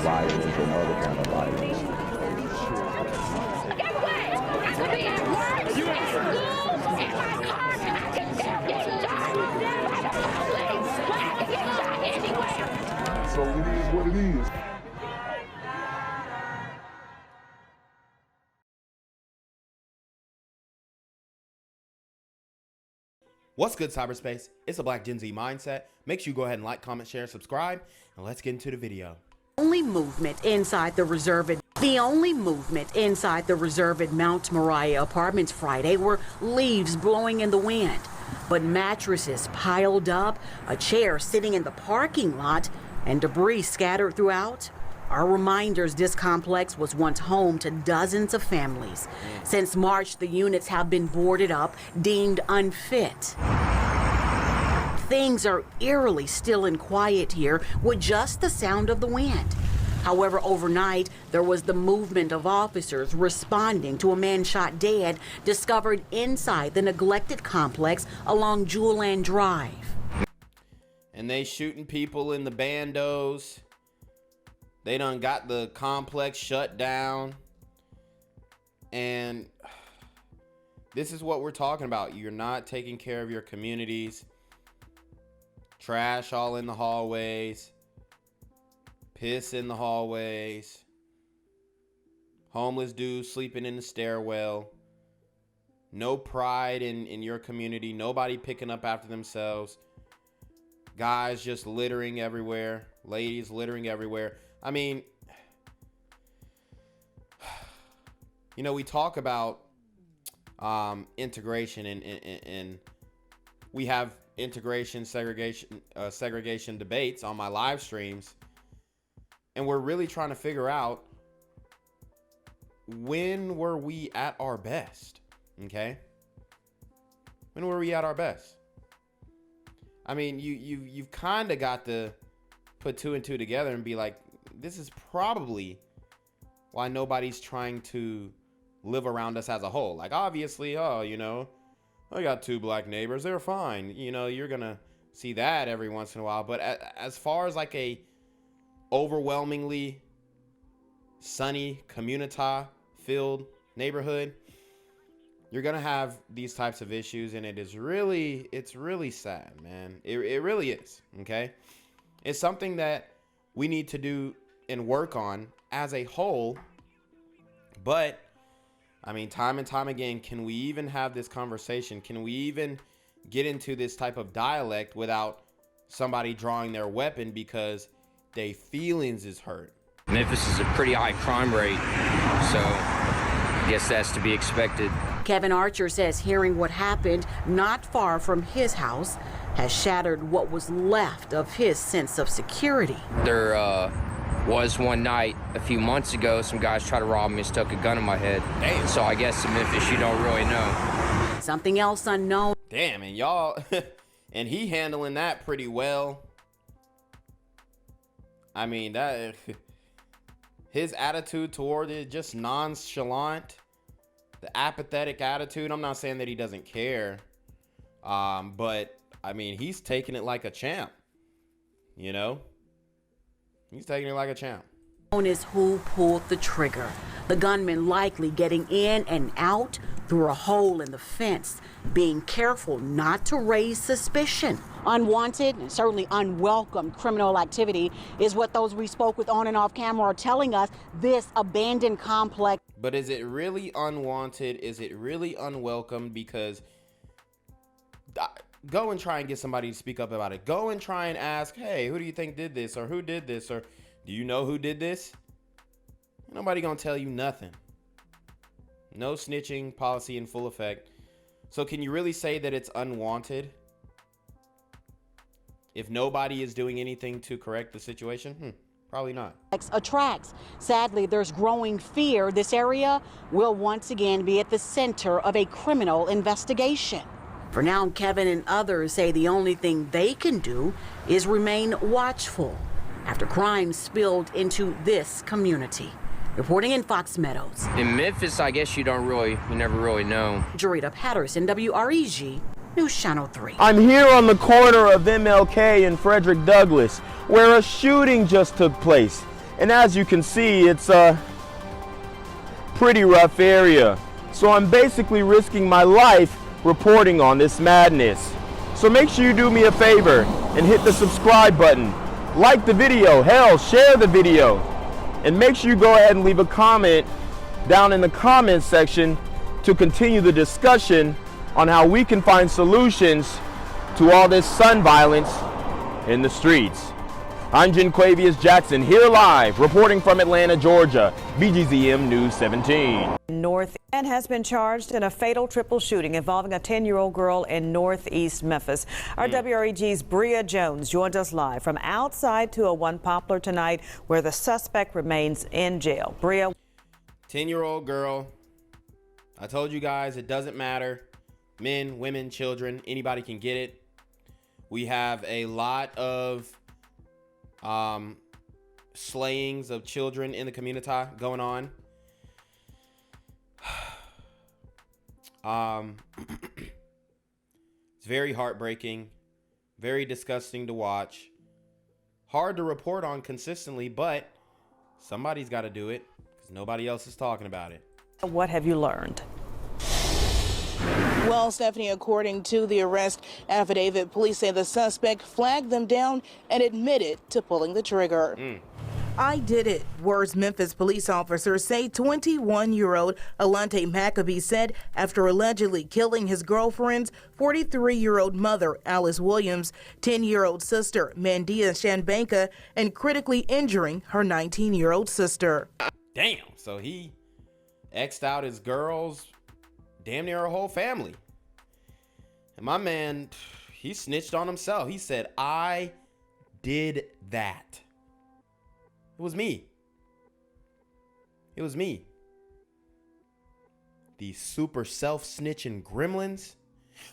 violence or no other kind of violence. Guess what? I could be at work, at school, in my car, and I can still get shot by the police. But I can get shot anywhere. So it is what it is. What's good, cyberspace? It's a Black Gen Z mindset. Make sure you go ahead and like, comment, share, subscribe, and let's get into the video. The only movement inside the reserve at Mount Moriah Apartments Friday were leaves blowing in the wind, but mattresses piled up, a chair sitting in the parking lot, and debris scattered throughout are reminders this complex was once home to dozens of families. Since March, the units have been boarded up, deemed unfit. Things are eerily still and quiet here with just the sound of the wind. However, overnight, there was the movement of officers responding to a man shot dead discovered inside the neglected complex along Jewel Land Drive. And they shooting people in the bandos. They done got the complex shut down. And this is what we're talking about. You're not taking care of your communities. Trash all in the hallways. Piss in the hallways. Homeless dudes sleeping in the stairwell. No pride in your community. Nobody picking up after themselves. Guys just littering everywhere. Ladies littering everywhere. I mean, you know, we talk about integration and we have integration, segregation debates on my live streams. And we're really trying to figure out, when were we at our best? Okay? When were we at our best? I mean, you've kind of got to put two and two together and be like, this is probably why nobody's trying to live around us as a whole. Like, obviously, oh, you know, I got two black neighbors. They're fine. You know, you're going to see that every once in a while. But as far as like a overwhelmingly sunny, community-filled neighborhood, you're going to have these types of issues. And it's really sad, man. It really is, okay? It's something that we need to do and work on as a whole. But I mean, time and time again, can we even have this conversation? Can we even get into this type of dialect without somebody drawing their weapon because their feelings is hurt? Memphis is a pretty high crime rate, so I guess that's to be expected. Kevin Archer says hearing what happened not far from his house has shattered what was left of his sense of security. There was one night a few months ago, some guys tried to rob me and stuck a gun in my head. Damn. So I guess in Memphis, you don't really know. Something else unknown. Damn, and y'all, and he handling that pretty well. I mean, that his attitude toward it, just nonchalant, the apathetic attitude. I'm not saying that he doesn't care, but I mean, he's taking it like a champ, you know? He's taking it like a champ. Known as who pulled the trigger. The gunman likely getting in and out through a hole in the fence, being careful not to raise suspicion. Unwanted and certainly unwelcome criminal activity is what those we spoke with on and off camera are telling us. This abandoned complex. But is it really unwanted? Is it really unwelcome? Because go and try and get somebody to speak up about it. Go and try and ask, hey, who do you think did this? Or who did this? Or do you know who did this? Nobody gonna tell you nothing. No snitching policy in full effect. So can you really say that it's unwanted if nobody is doing anything to correct the situation? Probably not. Attracts. Sadly, there's growing fear this area will once again be at the center of a criminal investigation. For now, Kevin and others say the only thing they can do is remain watchful after crime spilled into this community. Reporting in Fox Meadows. In Memphis, I guess you never really know. Jarita Patterson, WREG, News Channel 3. I'm here on the corner of MLK and Frederick Douglass, where a shooting just took place. And as you can see, it's a pretty rough area. So I'm basically risking my life reporting on this madness. So make sure you do me a favor and hit the subscribe button. Like the video, hell, share the video. And make sure you go ahead and leave a comment down in the comments section to continue the discussion on how we can find solutions to all this son violence in the streets. I'm Genquavius Jackson, here live, reporting from Atlanta, Georgia, BGZM News 17. North man has been charged in a fatal triple shooting involving a 10-year-old girl in northeast Memphis. Our WREG's Bria Jones joined us live from outside 201 Poplar tonight, where the suspect remains in jail. Bria. 10-year-old girl. I told you guys it doesn't matter. Men, women, children, anybody can get it. We have a lot of slayings of children in the community going on. It's very heartbreaking, very disgusting to watch, hard to report on consistently, but somebody's got to do it because nobody else is talking about it. What have you learned? Well, Stephanie, according to the arrest affidavit, police say the suspect flagged them down and admitted to pulling the trigger. I did it, words Memphis police officers say 21-year-old Allante McAbee said after allegedly killing his girlfriend's 43-year-old mother, Alice Williams, 10-year-old sister, Mandia Shanbanka, and critically injuring her 19-year-old sister. Damn, so he X'd out his girls, damn near her whole family. And my man, he snitched on himself. He said, I did that. It was me. It was me. These super self-snitching gremlins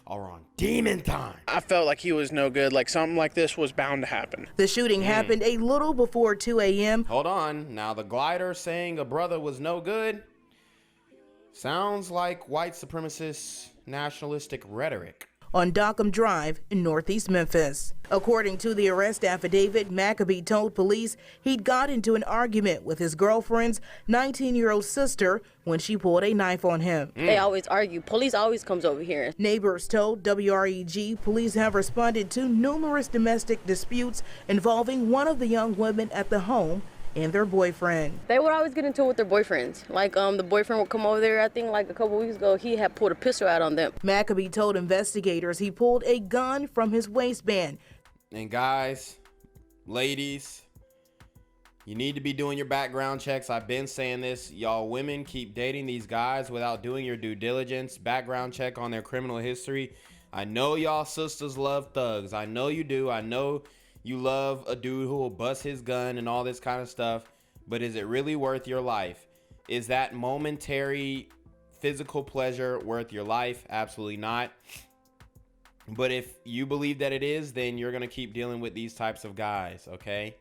are on demon time. I felt like he was no good, like something like this was bound to happen. The shooting happened a little before 2 a.m. Hold on. Now the glider saying a brother was no good sounds like white supremacist nationalistic rhetoric. On Dockham Drive in northeast Memphis. According to the arrest affidavit, McAbee told police he'd got into an argument with his girlfriend's 19-year-old sister when she pulled a knife on him. They always argue. Police always comes over here. Neighbors told WREG police have responded to numerous domestic disputes involving one of the young women at the home and their boyfriend. They would always get into it with their boyfriends. Like the boyfriend would come over there, I think like a couple weeks ago, he had pulled a pistol out on them. McAbee told investigators he pulled a gun from his waistband. And guys, ladies, you need to be doing your background checks. I've been saying this. Y'all women keep dating these guys without doing your due diligence, background check on their criminal history. I know y'all sisters love thugs. I know you do. I know you love a dude who will bust his gun and all this kind of stuff, but is it really worth your life? Is that momentary physical pleasure worth your life? Absolutely not. But if you believe that it is, then you're going to keep dealing with these types of guys, okay?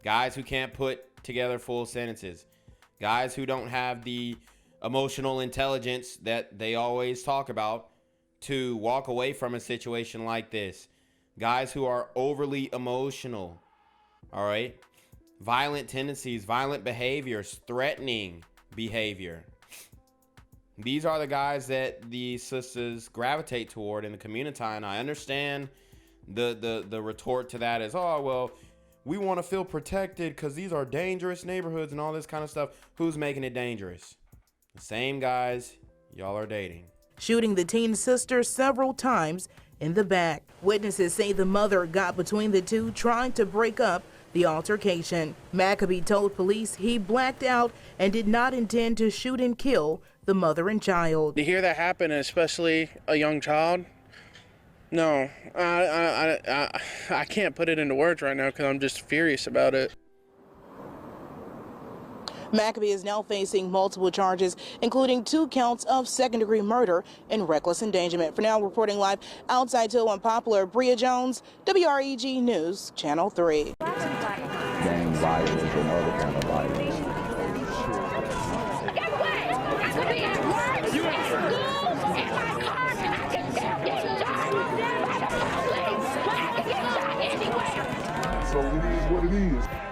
Guys who can't put together full sentences. Guys who don't have the emotional intelligence that they always talk about to walk away from a situation like this. Guys who are overly emotional, all right? Violent tendencies, violent behaviors, threatening behavior. These are the guys that the sisters gravitate toward in the community, and I understand the retort to that is, oh, well, we want to feel protected because these are dangerous neighborhoods and all this kind of stuff. Who's making it dangerous? The same guys y'all are dating. Shooting the teen sister several times in the back. Witnesses say the mother got between the two, trying to break up the altercation. McAbee told police he blacked out and did not intend to shoot and kill the mother and child. To hear that happen, especially a young child, no, I can't put it into words right now because I'm just furious about it. McAbee is now facing multiple charges, including 2 counts of second-degree murder and reckless endangerment. For now, reporting live outside 201 Poplar, Bria Jones, WREG News, Channel 3. Gang violence and other kind of violence. Guess what? I could be at work, at school, in my car, and I can still get shot by the police. I can get shot anywhere. So it is what it is.